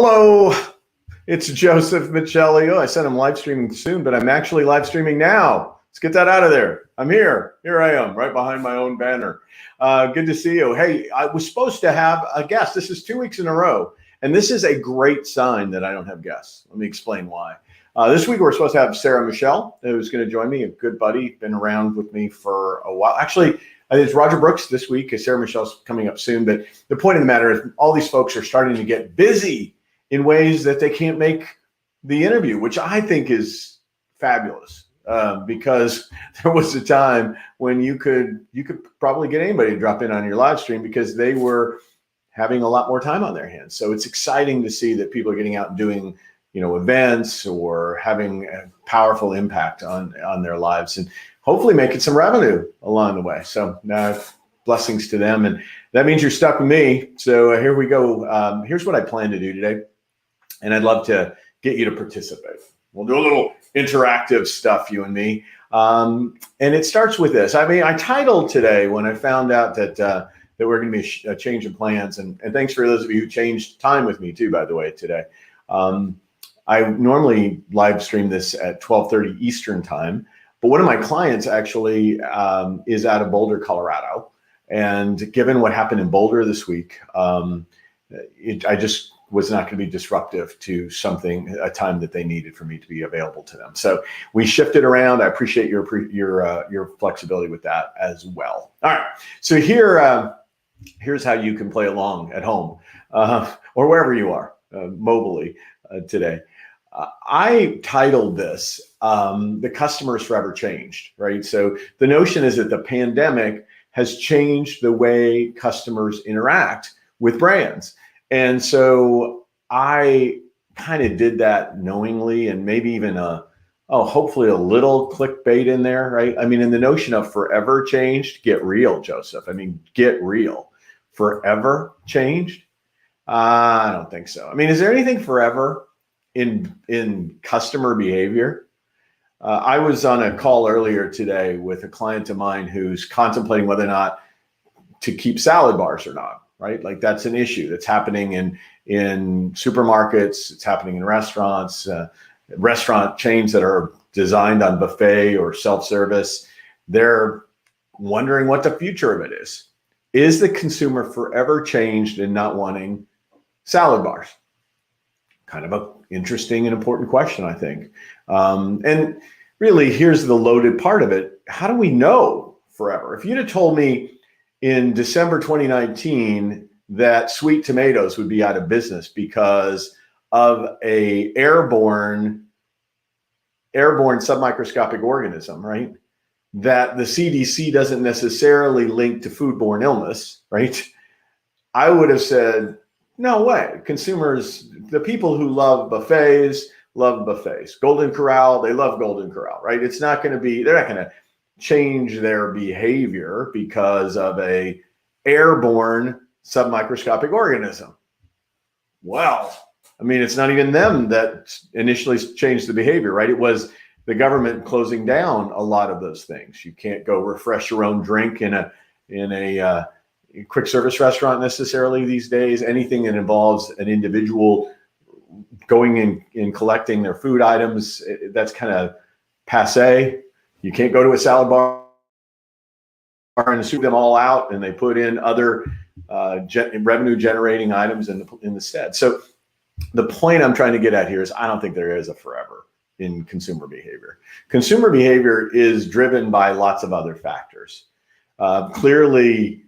Hello, it's Joseph Michelio. I said I'm live streaming soon, but I'm actually live streaming now. Let's get that out of there. I'm here. Here I am, right behind my own banner. Good to see you. Hey, I was supposed to have a guest. This is 2 weeks in a row, and this is a great sign that I don't have guests. Let me explain why. This week we're supposed to have Sarah Michelle, who's going to join me, a good buddy, been around with me for a while. Actually, it's Roger Brooks this week. Sarah Michelle's coming up soon. But the point of the matter is all these folks are starting to get busy in ways that they can't make the interview, which I think is fabulous. Because there was a time when you could probably get anybody to drop in on your live stream because they were having a lot more time on their hands. So it's exciting to see that people are getting out and doing, events or having a powerful impact on their lives and hopefully making some revenue along the way. So blessings to them. And that means you're stuck with me. So here we go. Here's what I plan to do today. And I'd love to get you to participate. We'll do a little interactive stuff, you and me. And it starts with this. I titled today when I found out that we're going to be a change of plans. And thanks for those of you who changed time with me too, by the way, today. I normally live stream this at 12:30 Eastern time, but one of my clients actually is out of Boulder, Colorado. And given what happened in Boulder this week, I just was not going to be disruptive to a time that they needed for me to be available to them. So we shifted around. I appreciate your flexibility with that as well. All right. So here's how you can play along at home or wherever you are mobily today. I titled this, The Customers Forever Changed, right? So the notion is that the pandemic has changed the way customers interact with brands. And so I kind of did that knowingly and maybe even hopefully a little clickbait in there, right? In the notion of forever changed, get real, Joseph. Get real. Forever changed? I don't think so. Is there anything forever in customer behavior? I was on a call earlier today with a client of mine who's contemplating whether or not to keep salad bars or not. Right? Like that's an issue that's happening in supermarkets. It's happening in restaurants, restaurant chains that are designed on buffet or self-service. They're wondering what the future of it is. Is the consumer forever changed in not wanting salad bars? Kind of an interesting and important question, I think. And really, here's the loaded part of it. How do we know forever? If you'd have told me in December 2019 that sweet tomatoes would be out of business because of a airborne submicroscopic organism, right? That the CDC doesn't necessarily link to foodborne illness, right? I would have said, no way. Consumers, the people who love buffets. Golden Corral, they love Golden Corral, right? They're not going to change their behavior because of a airborne submicroscopic organism. Well, it's not even them that initially changed the behavior, right? It was the government closing down a lot of those things. You can't go refresh your own drink in a quick service restaurant necessarily these days. Anything that involves an individual going and collecting their food items, that's kind of passé. You can't go to a salad bar and sweep them all out, and they put in other revenue generating items in the stead. So the point I'm trying to get at here is I don't think there is a forever in consumer behavior. Consumer behavior is driven by lots of other factors. Clearly,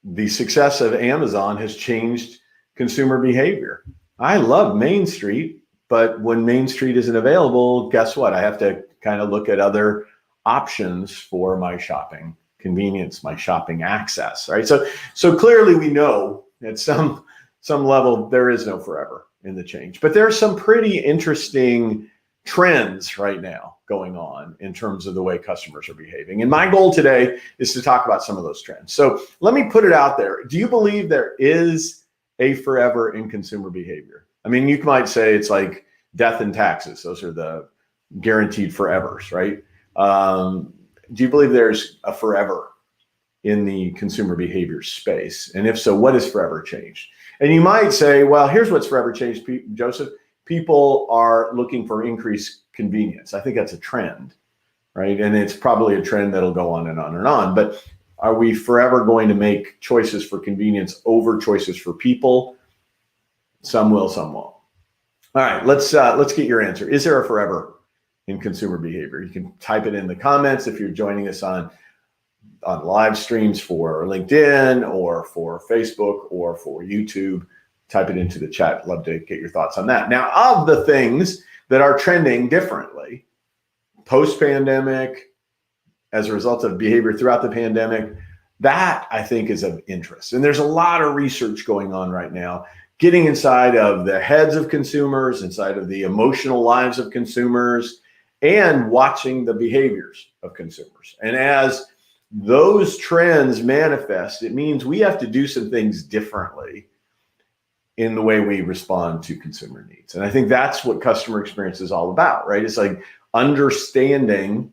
the success of Amazon has changed consumer behavior. I love Main Street, but when Main Street isn't available, guess what? I have to kind of look at other options for my shopping convenience, my shopping access, right? So clearly we know at some level there is no forever in the change, but there are some pretty interesting trends right now going on in terms of the way customers are behaving. And my goal today is to talk about some of those trends. So let me put it out there. Do you believe there is a forever in consumer behavior? You might say it's like death and taxes. Those are the guaranteed forevers, right? Do you believe there's a forever in the consumer behavior space? And if so, what has forever changed? And you might say, well, here's what's forever changed, Joseph. People are looking for increased convenience. I think that's a trend, right? And it's probably a trend that'll go on and on and on. But are we forever going to make choices for convenience over choices for people? Some will, some won't. All right, let's get your answer. Is there a forever in consumer behavior? You can type it in the comments if you're joining us on live streams for LinkedIn or for Facebook or for YouTube. Type it into the chat. Love to get your thoughts on that. Now, of the things that are trending differently post-pandemic, as a result of behavior throughout the pandemic, that I think is of interest. And there's a lot of research going on right now, getting inside of the heads of consumers, inside of the emotional lives of consumers, and watching the behaviors of consumers. And as those trends manifest, it means we have to do some things differently in the way we respond to consumer needs. And I think that's what customer experience is all about, right? It's like understanding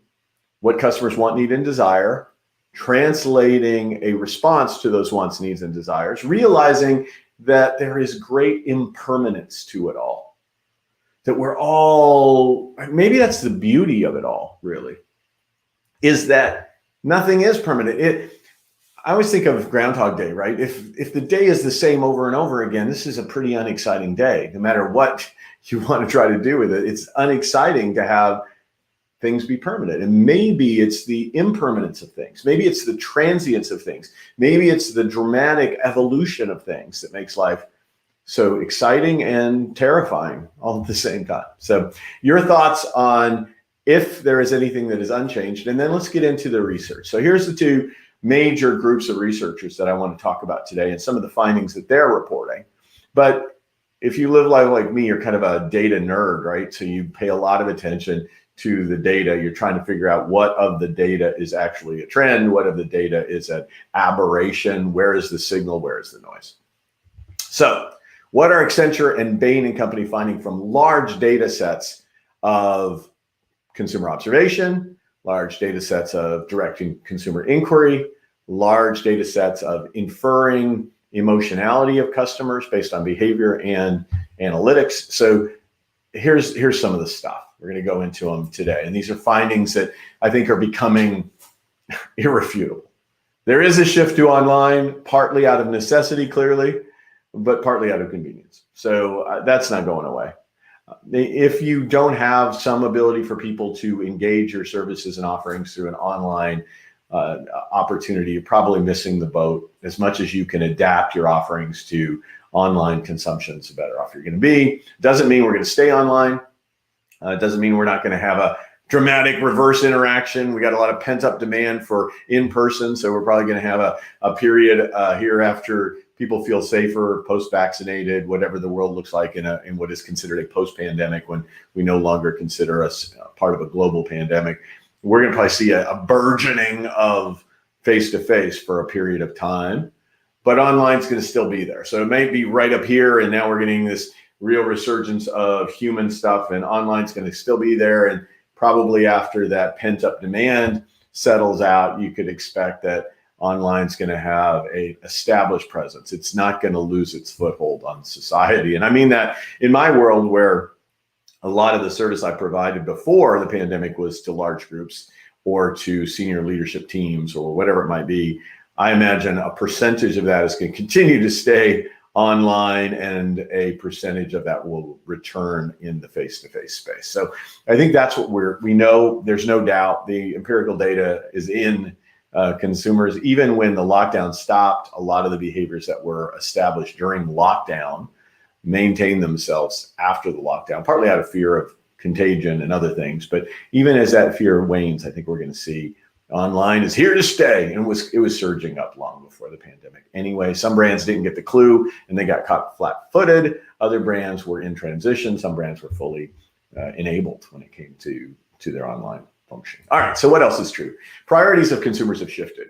what customers want, need, and desire, translating a response to those wants, needs, and desires, realizing that there is great impermanence to it all. That we're all, maybe that's the beauty of it all, really, is that nothing is permanent. I always think of Groundhog Day, right? If the day is the same over and over again, this is a pretty unexciting day. No matter what you want to try to do with it, it's unexciting to have things be permanent. And maybe it's the impermanence of things. Maybe it's the transience of things. Maybe it's the dramatic evolution of things that makes life so exciting and terrifying all at the same time. So your thoughts on if there is anything that is unchanged, and then let's get into the research. So here's the two major groups of researchers that I want to talk about today and some of the findings that they're reporting. But if you live life like me, you're kind of a data nerd, right? So you pay a lot of attention to the data. You're trying to figure out what of the data is actually a trend, what of the data is an aberration, where is the signal, where is the noise. So what are Accenture and Bain Company finding from large data sets of consumer observation, large data sets of directing consumer inquiry, large data sets of inferring emotionality of customers based on behavior and analytics? So here's some of the stuff. We're going to go into them today. And these are findings that I think are becoming irrefutable. There is a shift to online, partly out of necessity, clearly, but partly out of convenience. So that's not going away. If you don't have some ability for people to engage your services and offerings through an online opportunity, you're probably missing the boat. As much as you can adapt your offerings to online consumption, the better off you're going to be. Doesn't mean we're going to stay online. It doesn't mean we're not going to have a dramatic reverse interaction. We got a lot of pent up demand for in-person. So we're probably going to have a period here after people feel safer, post-vaccinated, whatever the world looks like in what is considered a post-pandemic, when we no longer consider us part of a global pandemic. We're going to probably see a burgeoning of face-to-face for a period of time, but online is going to still be there. So it may be right up here, and now we're getting this real resurgence of human stuff, and online is going to still be there. And probably after that pent-up demand settles out, you could expect that online is going to have a established presence. It's not going to lose its foothold on society. And I mean that in my world, where a lot of the service I provided before the pandemic was to large groups or to senior leadership teams or whatever it might be, I imagine a percentage of that is going to continue to stay online, and a percentage of that will return in the face-to-face space. So I think that's what we know. There's no doubt the empirical data is in consumers. Even when the lockdown stopped, a lot of the behaviors that were established during lockdown maintained themselves after the lockdown, partly out of fear of contagion and other things. But even as that fear wanes, I think we're going to see online is here to stay, and it was surging up long before the pandemic. Anyway, some brands didn't get the clue and they got caught flat-footed. Other brands were in transition. Some brands were fully enabled when it came to their online function. All right, so what else is true? Priorities of consumers have shifted.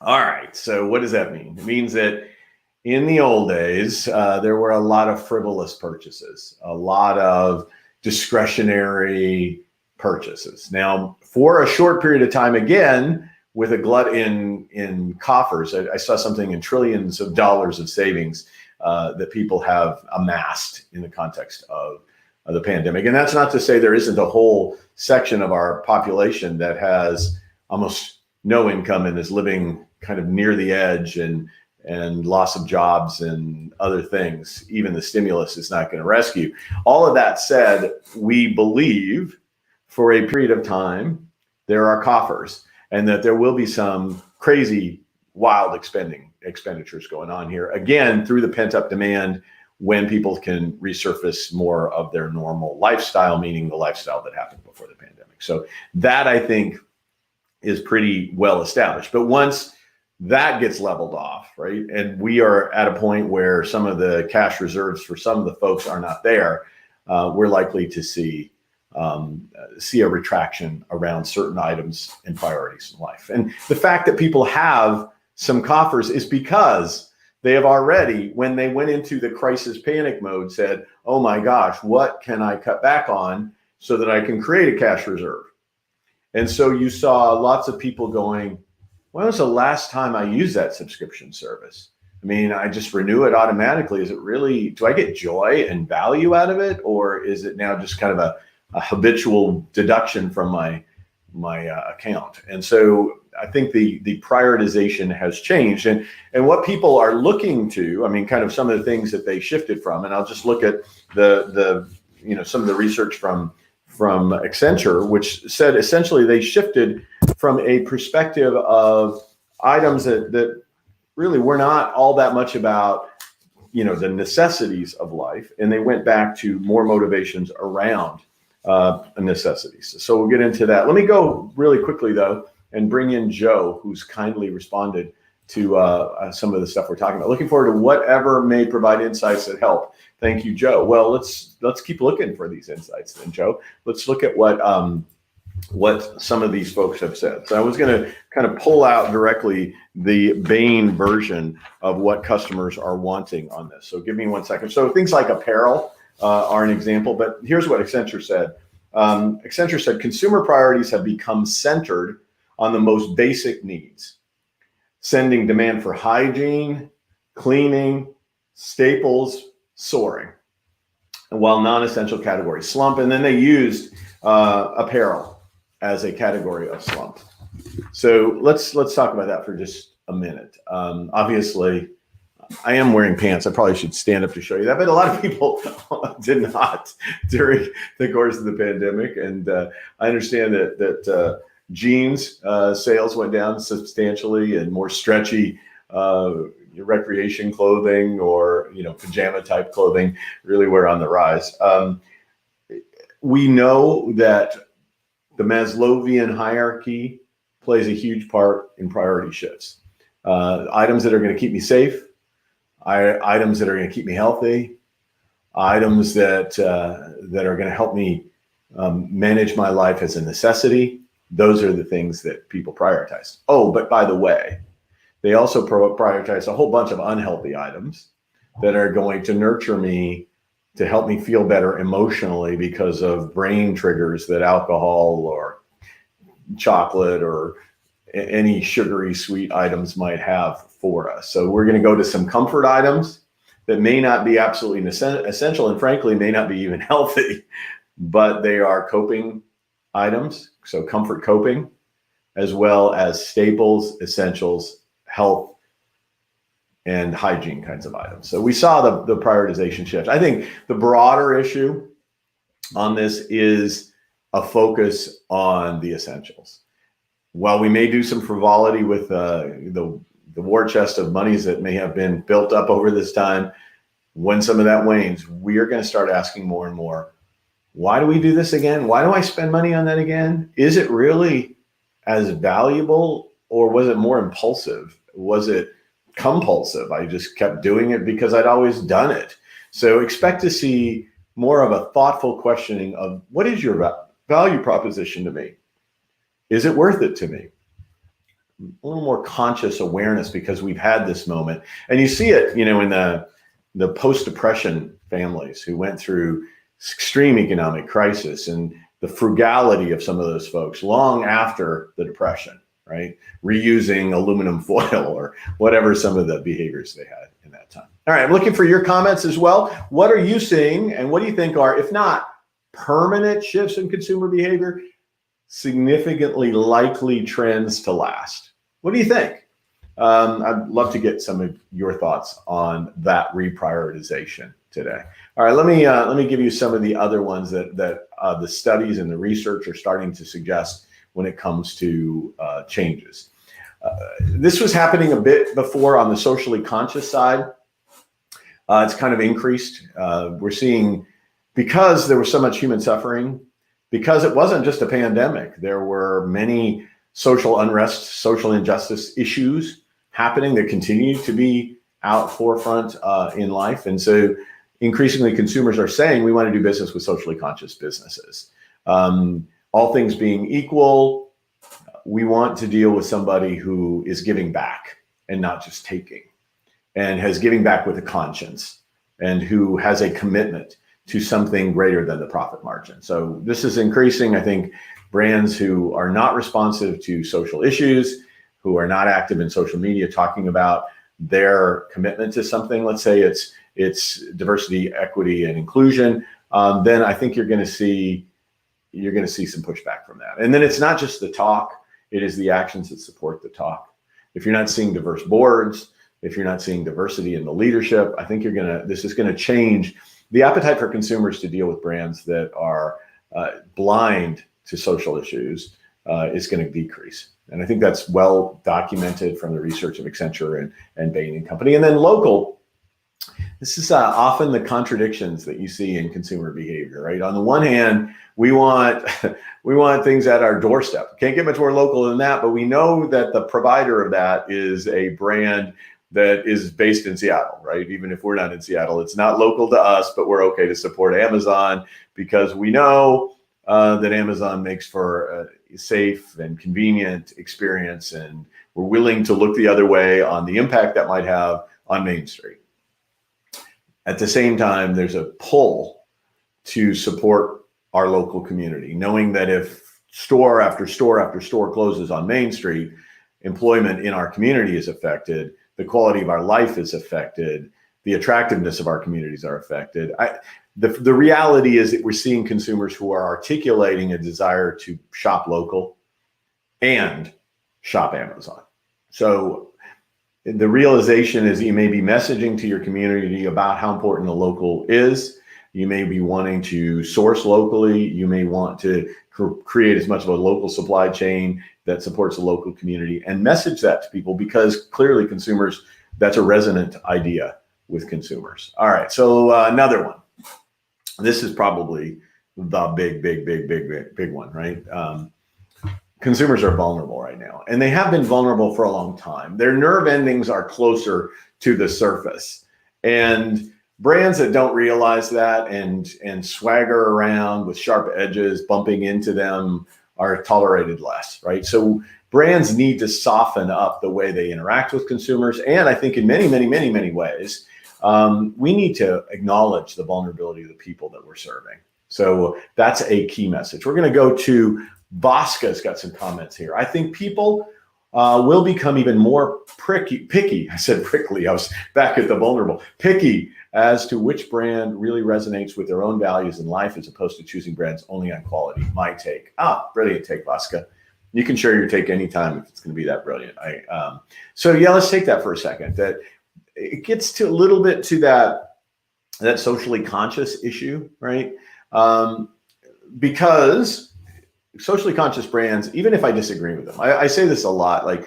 All right, so what does that mean? It means that in the old days, there were a lot of frivolous purchases, a lot of discretionary purchases. Now, for a short period of time, again, with a glut in coffers. I saw something in trillions of dollars of savings that people have amassed in the context of the pandemic. And that's not to say there isn't a whole section of our population that has almost no income and is living kind of near the edge, and loss of jobs and other things. Even the stimulus is not going to rescue. All of that said, we believe for a period of time there are coffers, and that there will be some crazy, wild expenditures going on here, again, through the pent-up demand when people can resurface more of their normal lifestyle, meaning the lifestyle that happened before the pandemic. So that, I think, is pretty well established. But once that gets leveled off, right, and we are at a point where some of the cash reserves for some of the folks are not there, we're likely to see a retraction around certain items and priorities in life. And the fact that people have some coffers is because they have already, when they went into the crisis panic mode, said, oh my gosh, what can I cut back on so that I can create a cash reserve? And so you saw lots of people going, when was the last time I used that subscription service? I mean, I just renew it automatically. Is it really, do I get joy and value out of it? Or is it now just kind of a habitual deduction from my account? And so I think the prioritization has changed, and what people are looking to, I mean, kind of some of the things that they shifted from, and I'll just look at the some of the research from Accenture, which said essentially they shifted from a perspective of items that really were not all that much about the necessities of life, and they went back to more motivations around necessities. So we'll get into that. Let me go really quickly though and bring in Joe, who's kindly responded to some of the stuff we're talking about. Looking forward to whatever may provide insights that help. Thank you, Joe. Well, let's keep looking for these insights then, Joe. Let's look at what some of these folks have said. So I was going to kind of pull out directly the Bain version of what customers are wanting on this. So give me 1 second. So things like apparel are an example, but here's what Accenture said. Accenture said consumer priorities have become centered on the most basic needs, sending demand for hygiene, cleaning, staples soaring, while non-essential categories slump. And then they used apparel as a category of slump. So let's talk about that for just a minute. Obviously, I am wearing pants. I probably should stand up to show you that, but a lot of people did not during the course of the pandemic. And I understand that jeans sales went down substantially, and more stretchy recreation clothing or pajama type clothing really were on the rise. We know that the Maslowian hierarchy plays a huge part in priority shifts. Items that are going to keep me safe, items that are going to keep me healthy, items that are going to help me manage my life as a necessity. Those are the things that people prioritize. Oh, but by the way, they also prioritize a whole bunch of unhealthy items that are going to nurture me to help me feel better emotionally because of brain triggers that alcohol or chocolate or any sugary sweet items might have for us. So we're going to go to some comfort items that may not be absolutely essential and frankly may not be even healthy, but they are coping items. So comfort coping, as well as staples, essentials, health, and hygiene kinds of items. So we saw the prioritization shift. I think the broader issue on this is a focus on the essentials. While we may do some frivolity with the war chest of monies that may have been built up over this time, when some of that wanes, we are going to start asking more and more, why do we do this again? Why do I spend money on that again? Is it really as valuable, or was it more impulsive? Was it compulsive? I just kept doing it because I'd always done it. So expect to see more of a thoughtful questioning of, what is your value proposition to me? Is it worth it to me? A little more conscious awareness, because we've had this moment, and you see it, in the post-depression families who went through extreme economic crisis and the frugality of some of those folks long after the depression, right? Reusing aluminum foil or whatever some of the behaviors they had in that time. All right, I'm looking for your comments as well. What are you seeing, and what do you think are, if not permanent shifts in consumer behavior, significantly likely trends to last? What do you think? I'd love to get some of your thoughts on that reprioritization today. All right, let me give you some of the other ones that the studies and the research are starting to suggest when it comes to changes. This was happening a bit before on the socially conscious side. It's kind of increased. We're seeing, because there was so much human suffering, because it wasn't just a pandemic, there were many social unrest, social injustice issues happening that continue to be out forefront in life. And so increasingly consumers are saying we want to do business with socially conscious businesses. All things being equal, we want to deal with somebody who is giving back and not just taking, and has giving back with a conscience, and who has a commitment to something greater than the profit margin. So this is increasing. I think brands who are not responsive to social issues, who are not active in social media talking about their commitment to something, let's say it's diversity, equity, and inclusion, then I think you're going to see some pushback from that. And then it's not just the talk, it is the actions that support the talk. If you're not seeing diverse boards, if you're not seeing diversity in the leadership, I think this is going to change the appetite for consumers to deal with brands that are blind to social issues is going to decrease. And I think that's well documented from the research of Accenture and Bain Co. And then local, this is often the contradictions that you see in consumer behavior, right? On the one hand, we want things at our doorstep. Can't get much more local than that, but we know that the provider of that is a brand that is based in Seattle, right? Even if we're not in Seattle, it's not local to us, but we're okay to support Amazon because we know that Amazon makes for a safe and convenient experience, and we're willing to look the other way on the impact that might have on Main Street. At the same time, there's a pull to support our local community, knowing that if store after store after store closes on Main Street, employment in our community is affected, the quality of our life is affected, the attractiveness of our communities are affected. The reality is that we're seeing consumers who are articulating a desire to shop local and shop Amazon. So the realization is you may be messaging to your community about how important the local is. You may be wanting to source locally. You may want to create as much of a local supply chain that supports the local community and message that to people, because clearly consumers, that's a resonant idea with consumers. All right, so another one. This is probably the big one, right? Consumers are vulnerable right now, and they have been vulnerable for a long time. Their nerve endings are closer to the surface, and brands that don't realize that and swagger around with sharp edges bumping into them are tolerated less, right? So brands need to soften up the way they interact with consumers, and I think in many ways, we need to acknowledge the vulnerability of the people that we're serving. So that's a key message. We're going to go to Vaska's got some comments here. I think people will become even more picky. I said prickly. I was back at the vulnerable. Picky as to which brand really resonates with their own values in life, as opposed to choosing brands only on quality. My take. Brilliant take, Vaska. You can share your take anytime if it's going to be that brilliant. So yeah, let's take that for a second. That it gets to a little bit to that socially conscious issue, right? Because socially conscious brands, even if I disagree with them, I say this a lot, like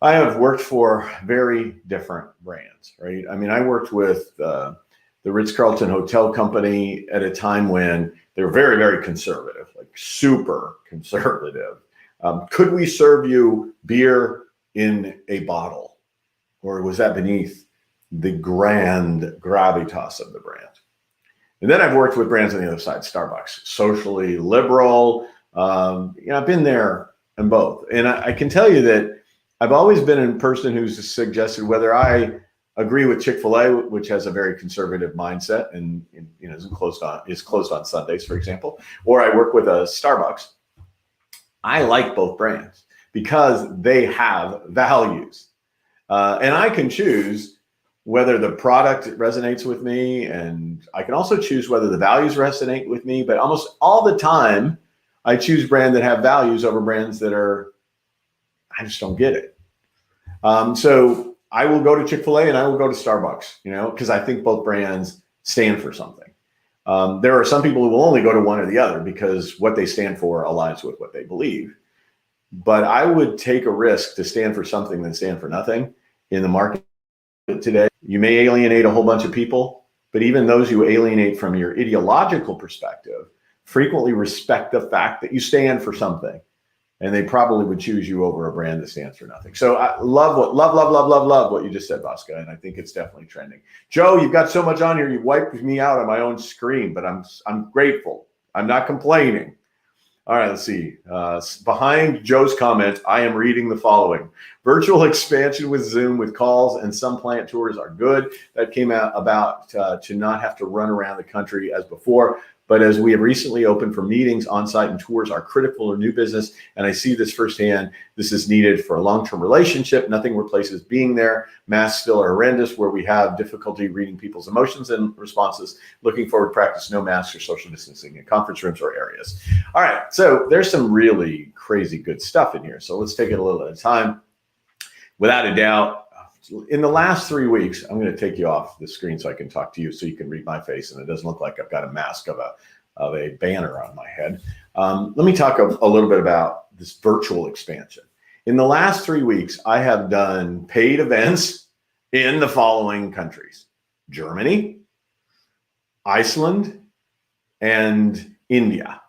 I have worked for very different brands, right? I mean, I worked with the Ritz-Carlton Hotel Company at a time when they were very conservative, like super conservative. Could we serve you beer in a bottle? Or was that beneath the grand gravitas of the brand? And then I've worked with brands on the other side, Starbucks, socially liberal. I've been there in both. And I can tell you that I've always been a person who's suggested, whether I agree with Chick-fil-A, which has a very conservative mindset and is closed on Sundays, for example, or I work with a Starbucks, I like both brands. because they have values. And I can choose whether the product resonates with me, and I can also choose whether the values resonate with me. But almost all the time, I choose brands that have values over brands that are, I just don't get it. So I will go to Chick-fil-A and I will go to Starbucks, because I think both brands stand for something. There are some people who will only go to one or the other because what they stand for aligns with what they believe. But I would take a risk to stand for something than stand for nothing in the market today. You may alienate a whole bunch of people, but even those you alienate from your ideological perspective frequently respect the fact that you stand for something, and they probably would choose you over a brand that stands for nothing. So I love what you just said, Bosca, and I think it's definitely trending. Joe, you've got so much on here, you wiped me out on my own screen, but I'm grateful. I'm not complaining. All right, let's see. Behind Joe's comment, I am reading the following. Virtual expansion with Zoom with calls and some plant tours are good. That came out about to not have to run around the country as before. But as we have recently opened for meetings, on-site and tours are critical in new business. And I see this firsthand. This is needed for a long-term relationship. Nothing replaces being there. Masks still are horrendous where we have difficulty reading people's emotions and responses. Looking forward to practice no masks or social distancing in conference rooms or areas. All right, so there's some really crazy good stuff in here. So let's take it a little at a time. Without a doubt, in the last 3 weeks, I'm going to take you off the screen so I can talk to you so you can read my face and it doesn't look like I've got a mask of a banner on my head. Let me talk a little bit about this virtual expansion. In the last 3 weeks, I have done paid events in the following countries: Germany, Iceland, and India.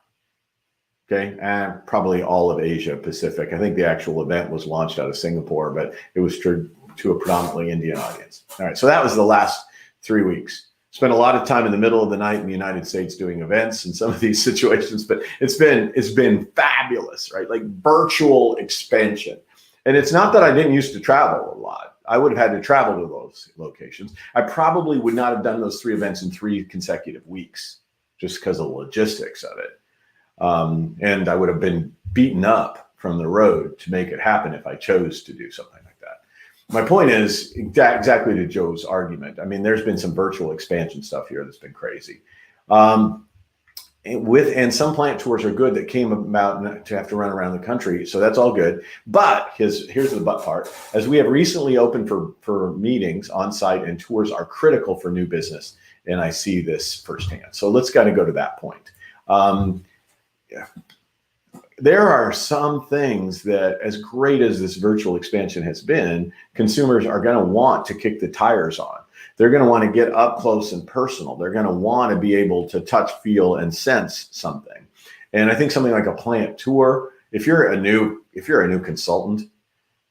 Okay, and probably all of Asia Pacific. I think the actual event was launched out of Singapore, but it was to a predominantly Indian audience. All right, so that was the last 3 weeks. Spent a lot of time in the middle of the night in the United States doing events in some of these situations, but it's been fabulous, right? Like virtual expansion. And it's not that I didn't used to travel a lot. I would have had to travel to those locations. I probably would not have done those 3 events in 3 consecutive weeks just because of the logistics of it. And I would have been beaten up from the road to make it happen if I chose to do something like that. My point is exactly to Joe's argument. I mean, there's been some virtual expansion stuff here that's been crazy. And some plant tours are good that came about to have to run around the country. So that's all good. But here's the but part. As we have recently opened for meetings on site, and tours are critical for new business. And I see this firsthand. So let's kind of go to that point. There are some things that, as great as this virtual expansion has been, consumers are going to want to kick the tires on. They're going to want to get up close and personal. They're going to want to be able to touch, feel, and sense something. And I think something like a plant tour, if you're a new consultant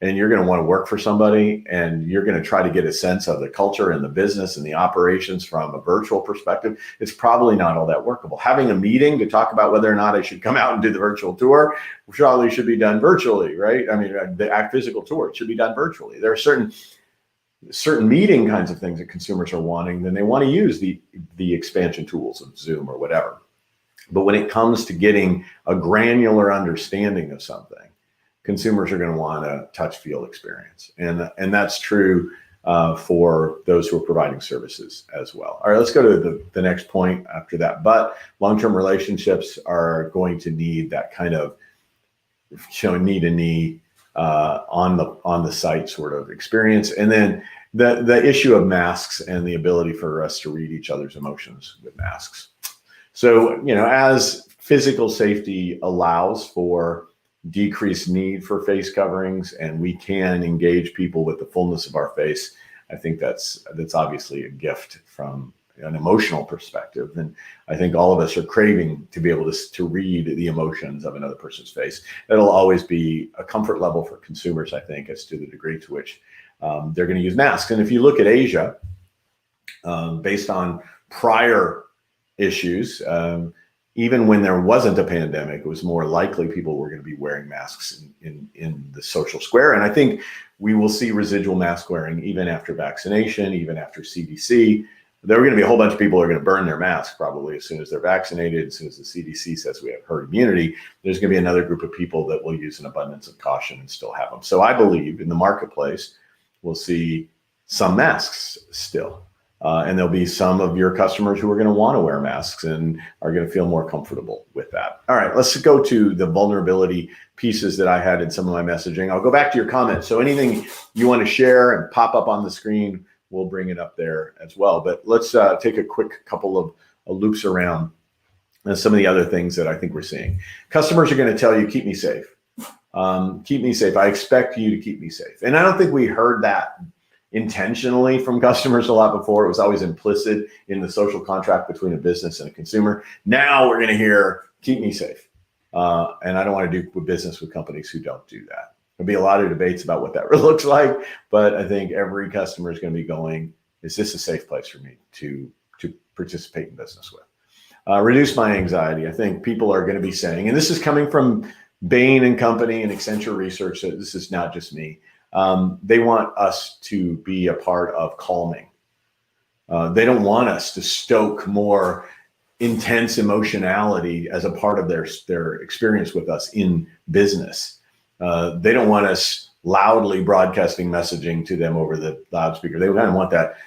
and you're going to want to work for somebody and you're going to try to get a sense of the culture and the business and the operations from a virtual perspective, it's probably not all that workable. Having a meeting to talk about whether or not I should come out and do the virtual tour probably should be done virtually, right? I mean, the physical tour should be done virtually. There are certain meeting kinds of things that consumers are wanting, then they want to use the expansion tools of Zoom or whatever. But when it comes to getting a granular understanding of something, consumers are going to want a touch feel experience. And that's true for those who are providing services as well. All right, let's go to the next point after that. But long-term relationships are going to need that kind of knee to knee on the site sort of experience. And then the issue of masks and the ability for us to read each other's emotions with masks. So, as physical safety allows for decreased need for face coverings, and we can engage people with the fullness of our face, I think that's obviously a gift from an emotional perspective. And I think all of us are craving to be able to read the emotions of another person's face. It'll always be a comfort level for consumers, I think, as to the degree to which they're going to use masks. And if you look at Asia, based on prior issues, even when there wasn't a pandemic, it was more likely people were going to be wearing masks in the social square. And I think we will see residual mask wearing even after vaccination, even after CDC There are going to be a whole bunch of people who are going to burn their masks probably as soon as they're vaccinated, as soon as the CDC says we have herd immunity. There's going to be another group of people that will use an abundance of caution and still have them. So I believe in the marketplace, we'll see some masks still. And there'll be some of your customers who are going to want to wear masks and are going to feel more comfortable with that. All right, let's go to the vulnerability pieces that I had in some of my messaging. I'll go back to your comments. So anything you want to share and pop up on the screen, we'll bring it up there as well. But let's take a quick couple of loops around some of the other things that I think we're seeing. Customers are going to tell you, keep me safe. Keep me safe. I expect you to keep me safe. And I don't think we heard that intentionally from customers a lot before. It was always implicit in the social contract between a business and a consumer. Now we're going to hear, keep me safe. And I don't want to do business with companies who don't do that. There'll be a lot of debates about what that looks like, but I think every customer is going to be going, is this a safe place for me to participate in business with? Reduce my anxiety. I think people are going to be saying, and this is coming from Bain and Company and Accenture research, so this is not just me. They want us to be a part of calming. They don't want us to stoke more intense emotionality as a part of their experience with us in business. They don't want us loudly broadcasting messaging to them over the loudspeaker. They kind of want that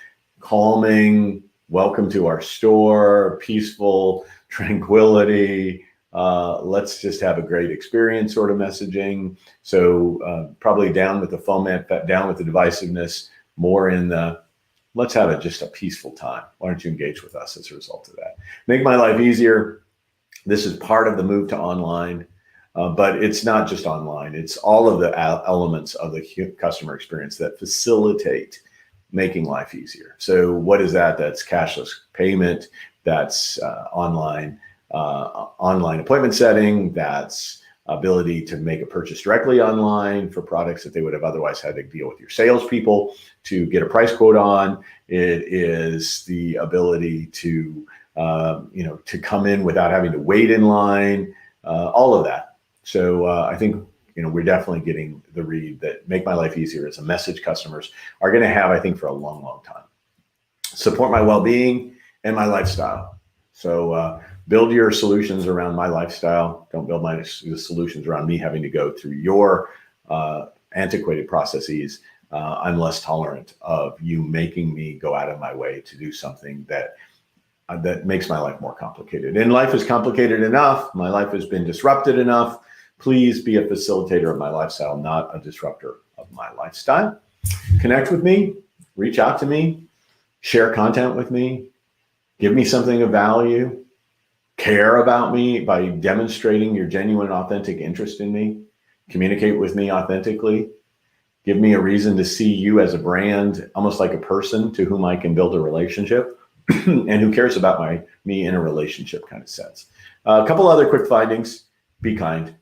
calming, welcome to our store, peaceful tranquility. Let's just have a great experience sort of messaging. So probably down with the foment, down with the divisiveness, more in the, let's have just a peaceful time. Why don't you engage with us as a result of that? Make my life easier. This is part of the move to online. But it's not just online. It's all of the elements of the customer experience that facilitate making life easier. So what is that? That's cashless payment. That's online appointment setting. That's ability to make a purchase directly online for products that they would have otherwise had to deal with your salespeople to get a price quote on. It is the ability to to come in without having to wait in line. All of that. So I think we're definitely getting the read that make my life easier is a message customers are going to have, I think, for a long, long time. Support my well-being and my lifestyle. So build your solutions around my lifestyle. Don't build my solutions around me having to go through your antiquated processes. I'm less tolerant of you making me go out of my way to do something that makes my life more complicated. And life is complicated enough. My life has been disrupted enough. Please be a facilitator of my lifestyle, not a disruptor of my lifestyle. Connect with me, reach out to me, share content with me, give me something of value, care about me by demonstrating your genuine, authentic interest in me, communicate with me authentically, give me a reason to see you as a brand, almost like a person to whom I can build a relationship and who cares about me in a relationship kind of sense. A couple other quick findings. Be kind.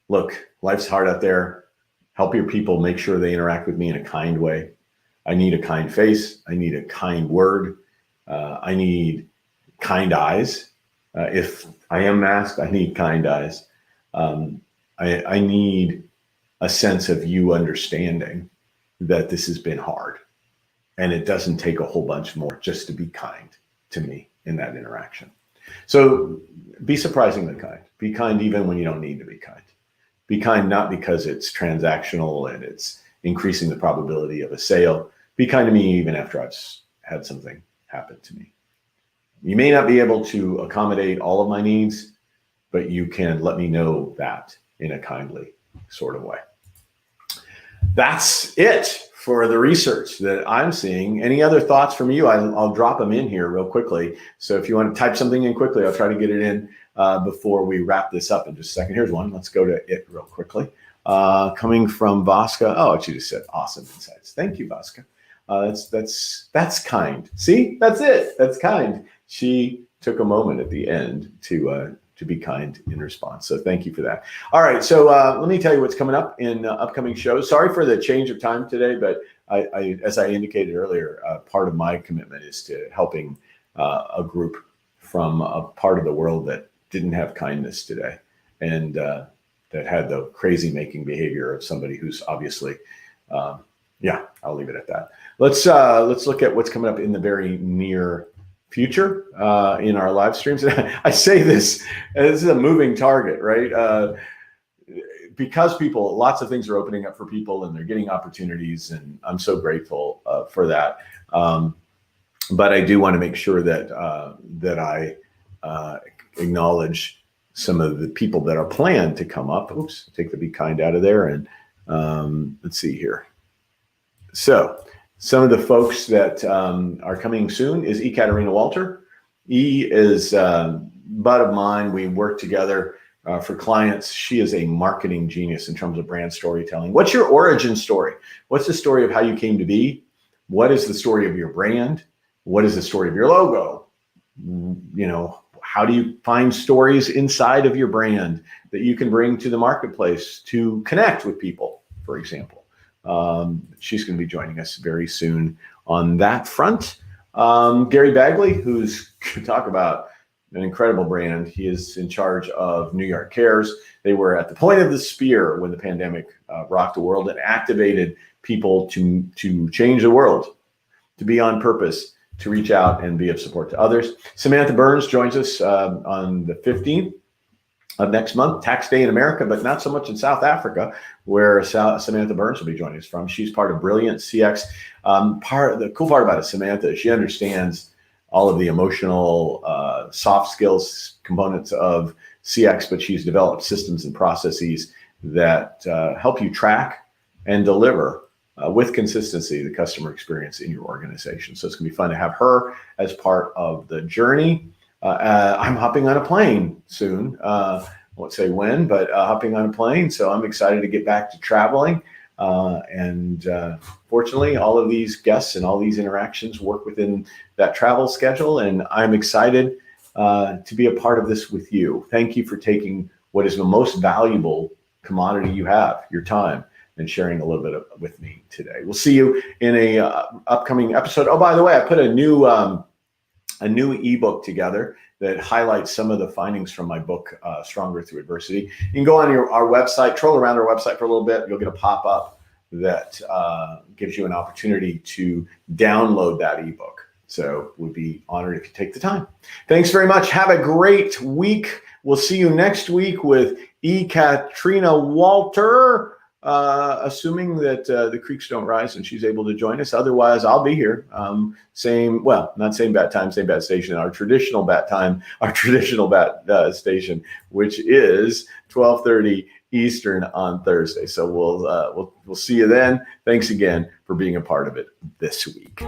Look, life's hard out there. Help your people make sure they interact with me in a kind way. I need a kind face. I need a kind word. I need kind eyes. If I am masked, I need kind eyes. I need a sense of you understanding that this has been hard. And it doesn't take a whole bunch more just to be kind to me in that interaction. So be surprisingly kind. Be kind even when you don't need to be kind. Be kind not because it's transactional and it's increasing the probability of a sale. Be kind to me even after I've had something happen to me. You may not be able to accommodate all of my needs, but you can let me know that in a kindly sort of way. That's it for the research that I'm seeing. Any other thoughts from you? I'll drop them in here real quickly. So if you want to type something in quickly, I'll try to get it in before we wrap this up in just a second. Here's one. Let's go to it real quickly. Coming from Vaska. Oh, she just said awesome insights. Thank you, Vaska. That's kind. See, that's it. That's kind. She took a moment at the end to be kind in response. So thank you for that. All right. So let me tell you what's coming up in upcoming shows. Sorry for the change of time today, but I as I indicated earlier, part of my commitment is to helping a group from a part of the world that didn't have kindness today and that had the crazy making behavior of somebody who's obviously Yeah, I'll leave it at that. Let's look at what's coming up in the very near future in our live streams. I say this is a moving target, right? Because lots of things are opening up for people and they're getting opportunities, and I'm so grateful for that. But I do want to make sure that I acknowledge some of the people that are planned to come up. Oops, take the be kind out of there. And let's see here. So some of the folks that are coming soon is Katerina Walter. Is a bud of mine. We work together for clients. She is a marketing genius in terms of brand storytelling. What's your origin story? What's the story of how you came to be? What is the story of your brand? What is the story of your logo? How do you find stories inside of your brand that you can bring to the marketplace to connect with people, for example? She's going to be joining us very soon on that front. Gary Bagley, who's talk about an incredible brand. He is in charge of New York Cares. They were at the point of the spear when the pandemic rocked the world and activated people to change the world, to be on purpose, to reach out and be of support to others. Samantha Burns joins us on the 15th of next month, tax day in America, but not so much in South Africa, where Samantha Burns will be joining us from. She's part of Brilliant CX. The cool part about it, Samantha, is she understands all of the emotional, soft skills components of CX, but she's developed systems and processes that help you track and deliver with consistency the customer experience in your organization. So it's going to be fun to have her as part of the journey. I'm hopping on a plane soon. I won't say when, but hopping on a plane. So I'm excited to get back to traveling. Fortunately, all of these guests and all these interactions work within that travel schedule. And I'm excited to be a part of this with you. Thank you for taking what is the most valuable commodity you have, your time, and sharing a little bit with me today. We'll see you in a upcoming episode. Oh, by the way, I put a new ebook together that highlights some of the findings from my book, Stronger Through Adversity. You can go on our website, troll around our website for a little bit. You'll get a pop-up that gives you an opportunity to download that ebook. So we'd be honored if you take the time. Thanks very much. Have a great week. We'll see you next week with Katerina Walter. Assuming that the creeks don't rise and she's able to join us. Otherwise, I'll be here. Not same bat time, same bat station. Our traditional bat time, our traditional bat station, which is 12:30 Eastern on Thursday. So we'll see you then. Thanks again for being a part of it this week.